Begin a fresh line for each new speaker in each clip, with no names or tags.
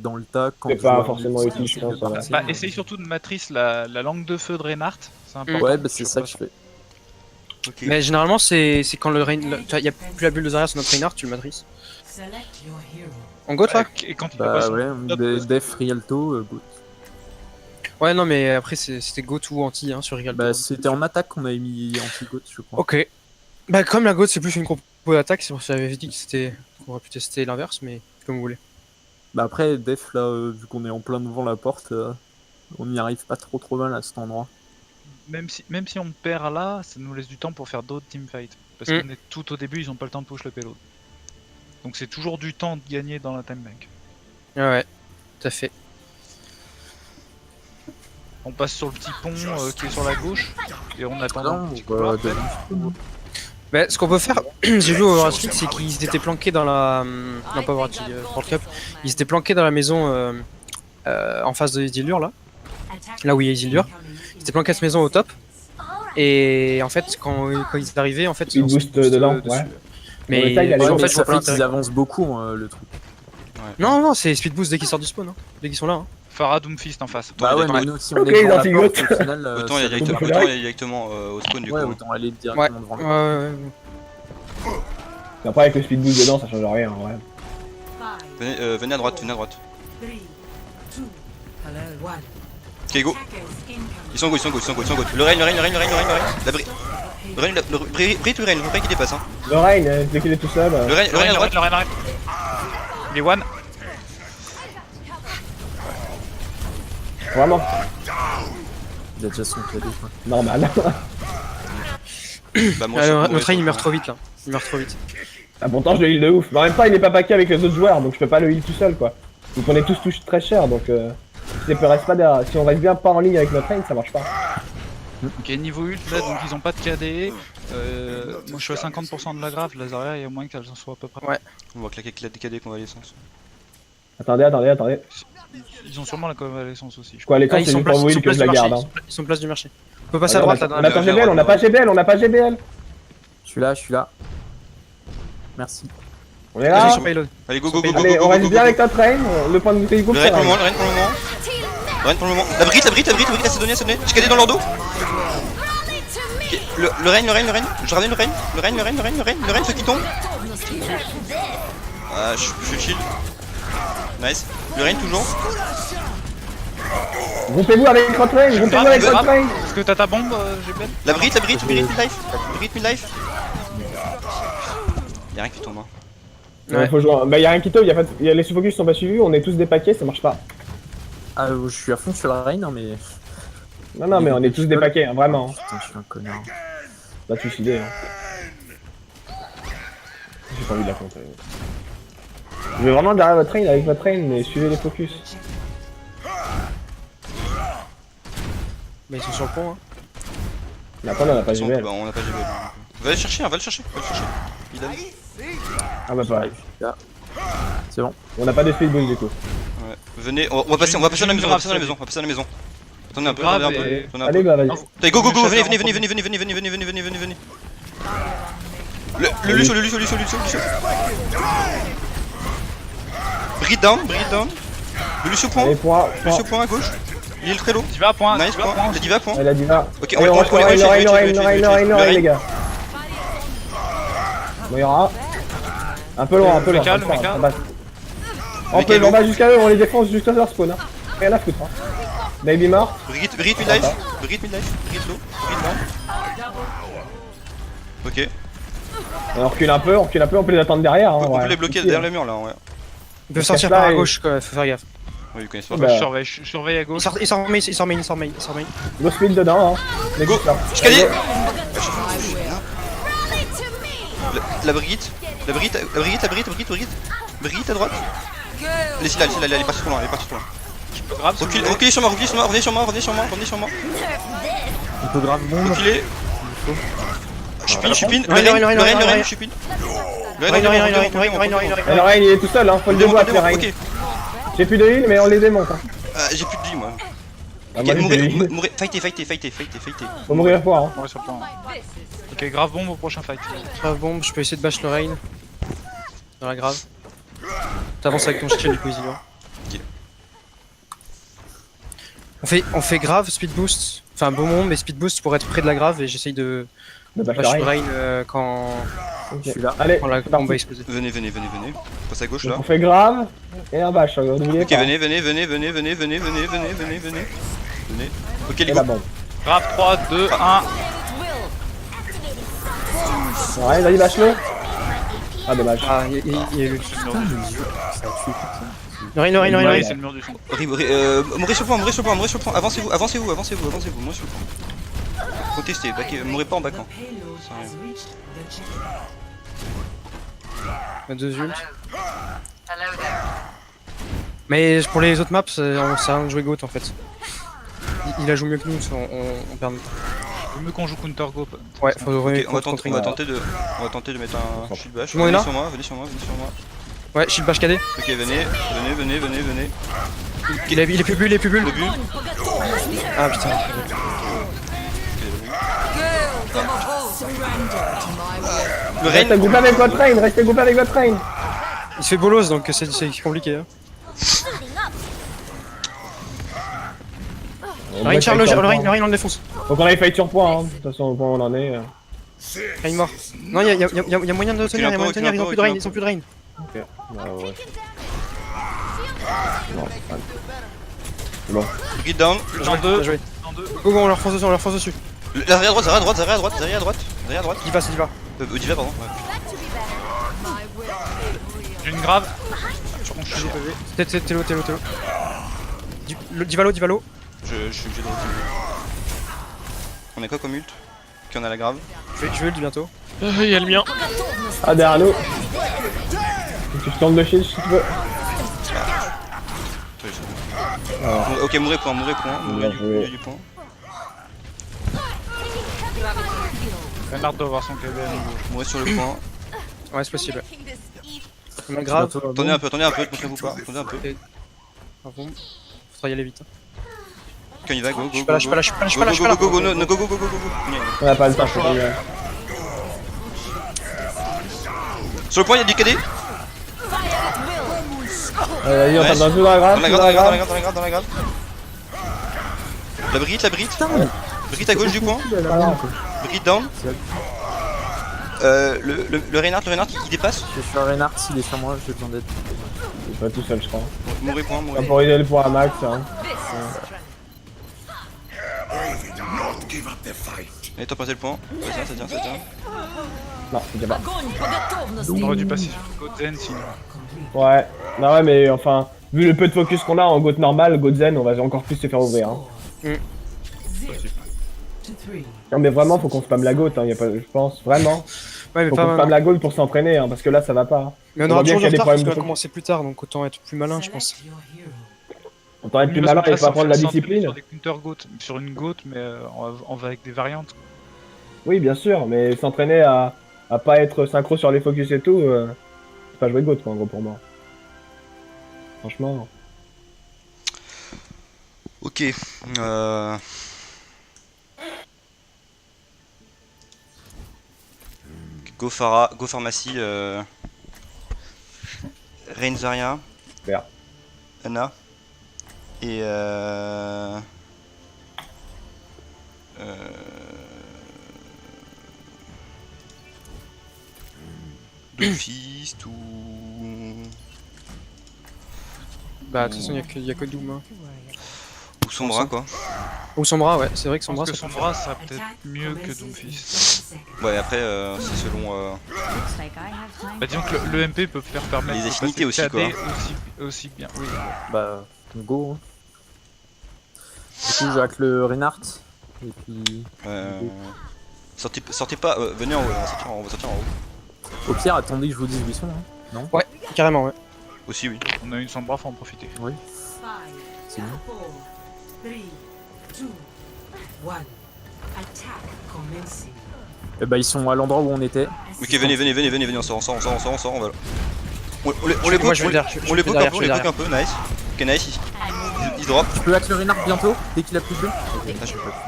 dans le tas quand
C'est
je
pas
vois
forcément
un
utile, je pense,
de
ouais.
partir.
Bah, essaye surtout de matrice la langue de feu de Reinhardt. C'est important.
Ouais, bah c'est ça que je fais.
Ok.
Mais généralement, c'est quand le Rein. Il y a plus la bulle de Zarya sur notre Reinhardt, tu le matrices. En goth là?
Et quand il fait pas
Bah
son
ouais,
top,
Def, Rialto, Goat.
Ouais, non, mais après, c'était goth ou anti hein, sur Rialto.
Bah c'était en attaque qu'on avait mis anti-Goat, je crois.
Ok. Bah, comme la goth, c'est plus une compo d'attaque, c'est pour ça que j'avais dit que c'était. On aurait pu tester l'inverse, mais comme vous voulez.
Bah après, Def, là, vu qu'on est en plein devant la porte, on n'y arrive pas trop mal à cet endroit.
même si on perd là, ça nous laisse du temps pour faire d'autres teamfights. Parce qu'on est tout au début, ils ont pas le temps de push le payload. Donc c'est toujours du temps de gagner dans la time bank.
Ouais, tout à fait.
On passe sur le petit pont qui est sur la gauche et on attend
Non,
un petit
on
couloir.
va donner-
Bah, ce qu'on peut faire, j'ai vu au Overwatch League, c'est qu'ils étaient planqués dans la. Non, pas Overwatch League, World Cup. Ils étaient planqués dans la maison en face de Isildur là. Là où il y a Isildur. Ils étaient planqués à cette maison au top. Et en fait, quand ils arrivaient, en fait.
Ils
on se
boostent
booste
dedans,
dessus.
ouais.
Mais
Bon, le tag, il a
Ouais,
les
en
mais
fait, je
ça
vois pas
fait qu'ils
l'intérêt.
avancent beaucoup, le truc.
Non, non, c'est speed boost dès qu'ils sortent du spawn, hein. Dès qu'ils sont là. Hein.
Farah Doomfist en face.
Bah ouais,
attends,
mais nous, si on
Ok,
est devant la
anti-Goat.
porte, au final,
Autant
ça
il y a
va
directement-
être-
directement, directement au spawn du coup.
Ouais,
hein.
autant aller directement devant
Ouais,
le
ouais, ouais.
Après, avec le speed boost dedans, ça change rien, ouais.
Venez à droite, venez à droite. Ok, go. Ils sont go, ils sont go, ils sont go, ils sont go. Le rain, le rain, le rain, le rain, le rain, le rain. La bri. Le rain, le rain, faut pas qu'il dépasse hein.
Le Rain, dès qu'il est tout seul.
Le rain à droite.
Lorraine. Il est one.
Vraiment,
Il a déjà son cadeau, quoi.
normal.
Bah moi
Ah,
moi,
notre rain
je-
il meurt trop vite là. Il meurt trop vite.
Ah, pourtant, je le heal de ouf. Mais en même temps, il est pas packé avec les autres joueurs, donc je peux pas le heal tout seul, quoi. Donc on est tous touche très cher, donc si on reste bien pas en ligne avec notre Rain, ça marche pas.
Ok, niveau ult là, donc ils ont pas de KD. Moi je suis à 50% de la grave, la Zarya il y a moins qu'elle en soit à peu près.
Ouais.
On va claquer avec la DKD convalescence.
Attendez.
Ils ont sûrement la convalescence aussi. Je
Quoi, les
Ah,
temps,
ils
c'est
sont
juste pour vous
place
heal que je la
du
garde.
marché.
Hein.
Ils sont place du marché. On peut passer à
Attends,
droite là dans
on
la
a pas
bien,
GBL, on n'a pas GBL, on n'a pas GBL.
Je suis là. Merci.
On est là.
sur payload.
Allez, go, go, go, go,
Allez,
go,
on
go,
reste
go,
bien
go.
avec notre Rain. Le point de bouteille go,
Le
c'est
rain pour le
Rain.
moment, le rain pour le moment. Le rain pour le moment. La brite, la Sidonia. J'ai cadé dans leur dos. Ok, le rain. Je ramène le rain, ceux qui tombent. Ah, je shield. Nice. Le rain toujours.
Groupez-vous avec notre Rain, groupez-vous avec notre Rain.
Est-ce que t'as ta bombe, GBL?
La brite, mid-life. Mid-life. Y'a rien qui tombe hein.
Ouais, faut jouer. Bah, y'a rien qui tombe, les sous-focus sont pas suivis, on est tous dépaqués, ça marche pas.
Ah, je suis à fond sur la reine, mais...
Non, mais on est tous dépaqués, hein, vraiment.
Putain, je suis un connard.
Pas te suicider. Hein. J'ai pas envie de la compter. Je vais vraiment derrière votre Rain avec votre Rain, mais suivez les focus.
Mais ils sont sur le pont. Hein.
Mais après, on a pas
Ils sont-
GBL.
bah, on a pas GBL. Va le chercher. Il a...
Ah bah pareil.
Là. C'est bon.
On a pas de speed boost du coup.
Ouais. Venez, on va passer à la maison, Attendez un peu,
Grave
attendez un peu.
et-
Attendez un
Allez,
peu.
bah vas-y.
Allez, go, venez.
Venez.
Le Lucio. Bride down. Le Lucio
Allez,
point.
point.
Lucio point à gauche. Il est très low.
Tu vas à point.
Nice
tu vas à
point. La diva point.
Elle a dit là.
Ok,
Allez, on reste le Rain, le Rain, les
le
gars. Bon, il y aura. Un peu loin,
Mecha,
comme ça,
le mecha.
ça passe. On peut, on va jusqu'à eux, on les défonce jusqu'à leur spawn. Hein. Rien à foutre. Hein. Baby mort.
Bride midlife. Bride low. Bride down. Ok.
On recule un peu, on peut les attendre derrière. Hein,
On
ouais.
peut les bloquer
Ici,
derrière
hein.
le mur là, ouais.
Ils peuvent sortir
cache
par
là
à
et-
gauche, quoi, faut faire gaffe.
Oui, ils connaissent pas.
Bah,
Je surveille à gauche.
Il sort main.
Go speed dedans. Hein. Les
Go.
gars, là.
Je cadé.
Go.
La bride à droite. Laissez-la, elle est partie trop loin,
Je peux grave. si vous voulez.
Reculez sur moi, revenez sur moi.
On peut grave bombe.
Reculez. Je suis pin.
Rein,
Le Rein, je suis pin. Le
Et le Rain, il est tout seul, hein. Faut le déboîter, les Rain.
Ok,
J'ai plus de heal, mais on les démonte. Hein.
j'ai plus de vie moi.
Ah,
Ok,
moi, j'ai plus de heal.
mourrez, fightez.
Faut mourir pour, hein.
Ouais, sur le point. Ok, grave bombe au prochain fight.
Grave bombe, je peux essayer de bash le rain. Dans la grave. T'avances avec ton shield du coup, Isildur. On fait grave, speed boost. Enfin, bon moment, mais speed boost pour être près de la grave et j'essaye de
De bash
bash
Rain.
Rain quand,
Je suis là.
Allez,
quand la
c'est
bombe va
parti.
exploser.
Venez, venez, venez, venez. Passe à gauche
Donc
là.
on fait grave et un bash, n'oubliez
Ok,
pas.
venez, venez, venez, venez, venez, venez, venez, venez, venez, venez. Venez. Ok, les
Et la
go.
bombe.
Grave 3, 2, 1.
Ouais, vas-y, bash-le. Ah, dommage.
Ah, il y a eu
Putain, mais ça a tué personne.
le Rain, le Rain, le Rain, le
Ouais,
Rain.
C'est le mur du son.
Mourez sur le point, mourez sur le point, mourez sur le point. Avancez-vous, avancez-vous, avancez-vous, avancez-vous, mourez sur le point. Contestez, mourez pas en backant. Ça sert à rien.
2 ult. Mais pour les autres maps, on sert à rien de jouer Goat en fait. Il la joue mieux que nous, on perd.
Vaut mieux qu'on joue counter go.
Ouais, faut
Ok, on va
contre-
tenter de mettre un shield bash.
Tout le monde est
Venez
là
sur moi, venez sur moi, venez sur moi.
Ouais, shield bash KD.
Ok, venez, venez, venez, venez, venez.
Il est plus bulle, il est plus bulle.
Le but.
Ah putain.
Le
Restez
Rain.
groupé avec votre Rain, restez groupé avec votre Rain.
Il se fait bolos donc c'est compliqué. Hein.
On
Rain
va
Charles,
fight sur
le
point.
Rain on le défonce.
Faut qu'on aille fight sur point, hein. De toute façon, au point où on en est.
Rain mort. Non, il y a moyen de tenir, il y a moyen de tenir, ils ont plus de Rain, ils ont plus de Rain.
Ok. Ouais. Non, c'est bon.
Get down.
Dans 2.
Bien joué.
Dans 2.
Go, go, on leur fonce dessus, on leur fonce dessus.
Derrière à droite, derrière à droite, derrière à droite, derrière à droite, derrière à droite.
Il y va.
Diva, pardon. Ouais.
J'ai une grave.
Télo. Divalo.
Je suis obligé de retirer. On a quoi comme ult? Qui en a la grave?
Je vais ult bientôt.
Il y a le mien.
Ah, derrière nous. Tu tournes de shield si tu veux.
Ok, mourez point, mourez
Bien joué.
du point.
Reinhardt doit avoir son KB à nouveau.
Mourez sur le point.
Ouais, c'est possible. On a grave.
Attendez un peu, montrez-vous pas. Attendez un peu.
Pardon. Faudra y aller vite.
Quand il va, go,
Je suis pas là.
go, go.
On a pas le temps, je crois.
Sur le point, il y a du KD.
Vas-y, on tape dans tout dans la grave.
Dans la grave. La Brit. Brit à gauche du point. Brit down. Le Reinhardt, il dépasse.
Je suis à Reinhardt, s'il est sur moi, j'ai besoin d'aide.
Je suis pas tout seul, je crois.
Mourez point,
Pas pour aider le point à max, hein.
Allez, t'as passé le point. Ça tient.
Non, c'est pas.
On aurait dû passer sur Gozen sinon.
Ouais. Non, ouais, mais enfin, vu le peu de focus qu'on a en GOAT normal, GOAT Zen, on va encore plus se faire ouvrir. Hein. Non, mais vraiment, faut qu'on spamme la GOAT, hein, y a pas, je pense, vraiment.
Ouais, mais
Faut
pas
qu'on spamme la GOAT pour s'entraîner, hein, parce que là, ça va pas. Hein.
Mais on
On
aura
voit bien
toujours
qu'il y
du
a des
retard parce
problèmes
qu'on
de
va commencer plus tard, donc autant être plus malin, je pense.
On t'en être plus malin et pas prendre la discipline.
Sur des counter goat, sur une goat, mais on va avec des variantes.
Oui, bien sûr, mais s'entraîner à pas être synchro sur les focus et tout, c'est pas jouer GOAT, quoi, en gros, pour moi. Franchement.
Ok. Go Pharmacie. Rain Zarya.
Vert.
Anna. Et Doomfist ou...
Bah, de toute façon, y a que Doom. Hein.
ou Sombra quoi.
Ou Sombra, ouais, c'est vrai que
Je pense
Sombra,
que
ça
Sombra sera peut-être mieux que Doomfist.
Ouais après c'est selon...
Bah disons que le MP peut faire permettre
Les
de
affinités
passer
aussi,
KD
quoi.
aussi bien. Oui.
Bah, go. Hein. Du coup, j'ai avec le Reinhardt. Et puis.
sortez pas, venez en haut, on va sortir en haut.
Au pire, attendez que je vous dise où ils sont. Hein. Non?
Ouais, carrément, ouais.
Aussi oui.
On a une Sombra, faut en profiter.
Oui. C'est bon.
4, 3, 2, 1. Attack commencing.
Et bah, ils sont à l'endroit où on était.
Ok venez, on sort, on va... On les
Moi,
poke,
je vais derrière, je
on les
vais
poke
derrière,
un peu, nice. Ok nice, il drop.
Tu peux avec le Reinhardt bientôt, dès qu'il a plus de bleu.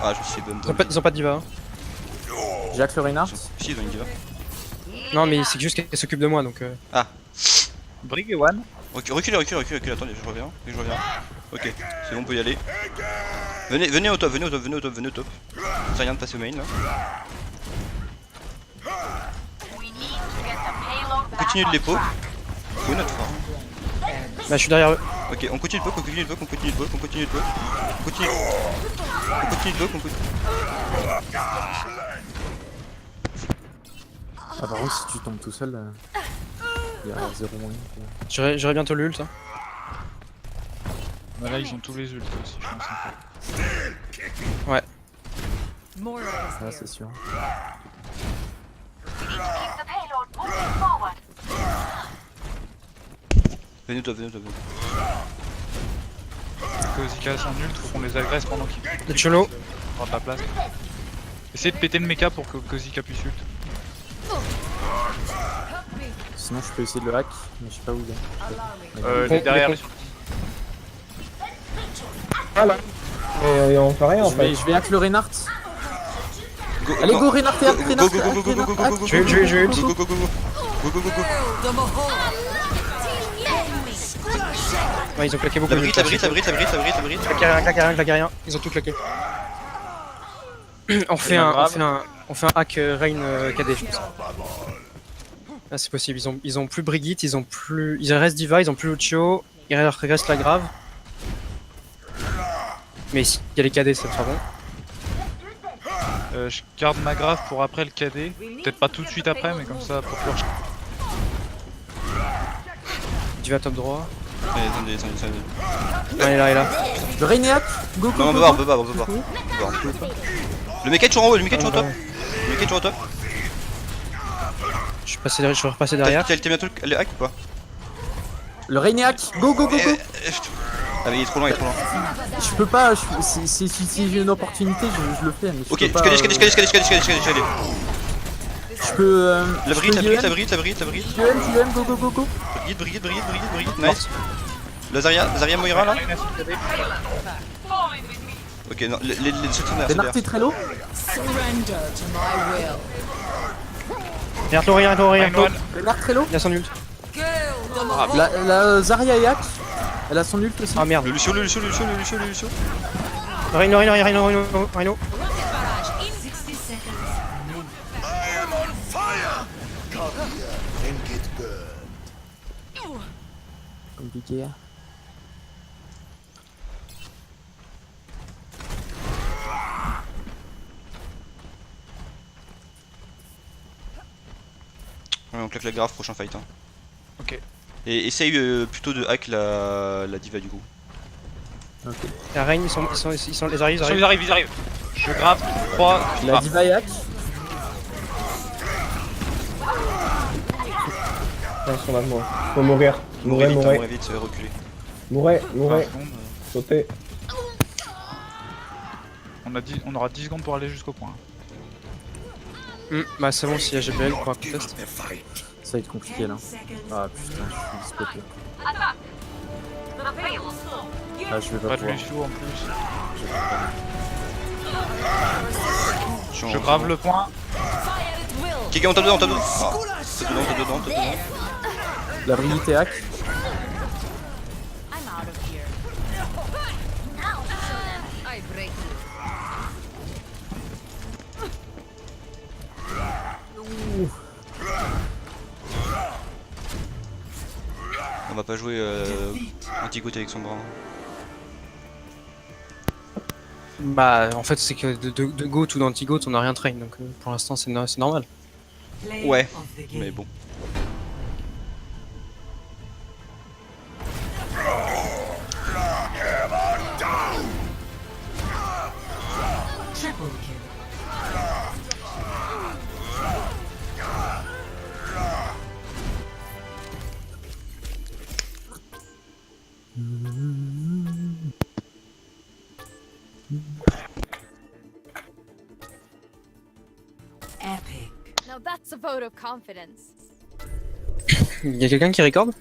Ah je me suis fait bonne.
Ils ont pas de diva. Hein.
J'ai avec le Reinhardt.
Si ils ont une diva.
Non, mais c'est juste qu'elle s'occupe de moi, donc...
Ah,
Brig et One.
reculez, attendez, je reviens. Ok, c'est bon, on peut y aller. Venez au top, venez au top, venez au top, venez au top. Ça rien de passer au main là. Continue de l'épaule. Faut notre fois.
Bah, je suis derrière eux.
Ok, on continue de poke, on continue de poke, on continue de poke, on continue de poke. On continue. On continue de poke, on continue.
Ah, par contre, si tu tombes tout seul, il y a 0 moyen.
J'aurai bientôt l'ult. Hein.
Bah là ils ont tous les ults aussi je pense.
Ouais.
More of us
Ah,
here.
c'est sûr.
Venez au top, venez au top.
Kozika sont nuls, faut qu'on les agresse pendant qu'ils
Le Cholo.
prennent la place. Essayez de péter le mecha pour que Kozika puisse ult.
Sinon, je peux essayer de le hack, mais je sais pas où il est.
Il est derrière.
Voilà. Et on fait rien en fait.
Je vais hack le Reinhardt.
Go,
Allez,
non.
go Reinhardt et hack
Go,
Reinhardt.
go, go, go, go, go, go, go, go,
Je vais ult.
go, go, go, go, go, go, go, go.
Ouais, ils ont claqué beaucoup.
La brite, la brite, la brite, la brite, la brite, la brite.
Claqué rien. Ils ont tout claqué. On fait un hack Rain KD, je pense. Ah, c'est possible. Ils ont plus Brigitte, ils restent Diva, ils ont plus Lucio, il reste la Grave. Mais s'il y a les KD, ça sera bon.
Je garde ma grave pour après le KD. Peut-être pas tout de suite après, mais comme ça pour pouvoir.
Diva top droit.
Allez, attendez.
Ouais, il est là.
Le Rein et hack. Go, go,
Non, on
go,
peut pas, on
go.
peut pas, on peut pas. Le mec est toujours en haut, le mec est toujours au top. Le mec est toujours au top.
Je vais repasser derrière.
T'as bientôt le hack ou pas?
Le Rein et hack. Go, go, go, go.
Ah mais il est trop loin, il est trop loin.
Je peux pas, si j'ai une opportunité, je le fais. Mais je
Ok,
peux pas,
je connais.
Je peux.
La brite, la brite.
Tu aimes, go, go, go, go.
Brigade, nice. Lazaria Moira là. Ok, non, les souteneurs, c'est
Reinhardt est très low.
Surrender to my will.
Regarde l'eau.
Reinhardt très low.
Il a son ult.
Kill them all.
La Zarya et hack. Elle a son ult aussi.
Ah merde.
Le Lucio.
Rhino.
60 seconds.
Compliqué.
Ouais, on claque la grave, prochain fight. Hein.
Ok.
Et essaye plutôt de hack la diva du coup.
Ok.
La Rain, ils arrivent.
Ils arrivent. Je grave 3.
La diva et hack.
Attention là, moi. Faut mourir.
Mourez
Mourir.
vite, reculez.
Mourir. Sauter.
On aura 10 secondes pour aller jusqu'au point.
Bah c'est bon, s'il y a GBL pour un contest.
Ça va être compliqué là.
10 seconds.
Ah putain, je suis spoté. Ah, je vais pas
Pas de
pouvoir.
Lucio en plus.
Je
Je grave le point.
Qui gagne, on tape dedans, Ah, tape dedans.
La brillité hack.
On va pas jouer anti-goat avec son bras.
Bah en fait c'est que de GOAT ou d'anti-GOAT on a rien train donc pour l'instant c'est normal.
Play
Ouais,
of the game.
mais bon.
Triple kill. Epic.
Now that's a vote of confidence.
Il y a quelqu'un qui recorde?